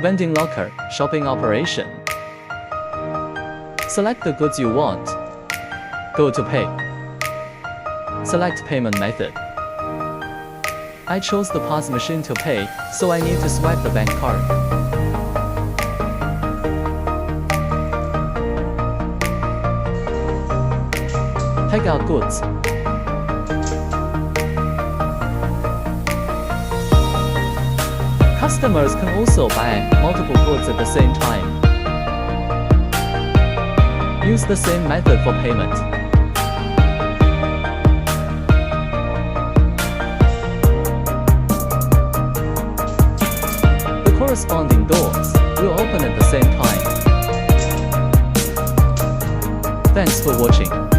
Vending Locker, shopping operation. Select the goods you want. Go to Pay. Select payment method. I chose the POS machine to pay, so I need to swipe the bank card. Take out goods. Customers can also buy multiple goods at the same time. Use the same method for payment. The corresponding doors will open at the same time. Thanks for watching.